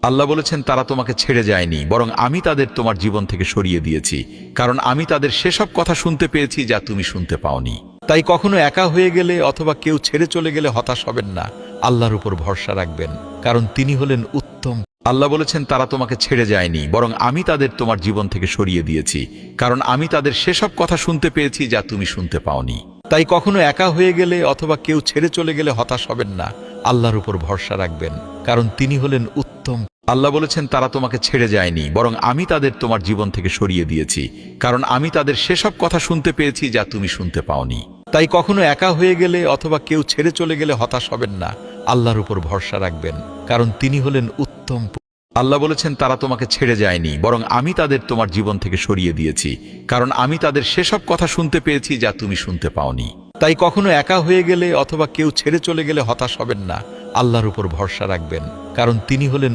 আল্লাহ বলেছেন, তারা তোমাকে ছেড়ে যায়নি, বরং আমি তাদের তোমার জীবন থেকে সরিয়ে দিয়েছি, কারণ আমি তাদের সেসব কথা শুনতে পেয়েছি যা তুমি শুনতে পাওনি। তাই কখনো একা হয়ে গেলে অথবা কেউ ছেড়ে চলে গেলে হতাশ হবেন না, আল্লাহর উপর ভরসা রাখবেন, কারণ তিনি হলেন উত্তম। আল্লাহ বলেছেন, তারা তোমাকে ছেড়ে যায়নি, বরং আমি তাদের তোমার জীবন থেকে সরিয়ে দিয়েছি, কারণ আমি তাদের সেসব কথা শুনতে পেয়েছি যা তুমি শুনতে পাওনি। তাই কখনো একা হয়ে গেলে অথবা কেউ ছেড়ে চলে গেলে হতাশ হবেন না, আল্লাহর উপর ভরসা রাখবেন, কারণ তিনি হলেন উত্তম। আল্লাহ বলেছেন, তারা তোমাকে ছেড়ে যায়নি, বরং আমি তাদের তোমার জীবন থেকে সরিয়ে দিয়েছি, কারণ আমি তাদের সেসব কথা শুনতে পেয়েছি যা তুমি শুনতে পাওনি। তাই কখনো একা হয়ে গেলে অথবা কেউ ছেড়ে চলে গেলে হতাশ হবেন না, আল্লাহর উপর ভরসা রাখবেন, কারণ তিনি হলেন উত্তম। আল্লাহ বলেছেন, তারা তোমাকে ছেড়ে যায়নি, বরং আমি তাদের তোমার জীবন থেকে সরিয়ে দিয়েছি, কারণ আমি তাদের সেসব কথা শুনতে পেয়েছি যা তুমি শুনতে পাওনি। তাই কখনো একা হয়ে গেলে অথবা কেউ ছেড়ে চলে গেলে হতাশ হবেন না, আল্লাহর উপর ভরসা রাখবেন, কারণ তিনি হলেন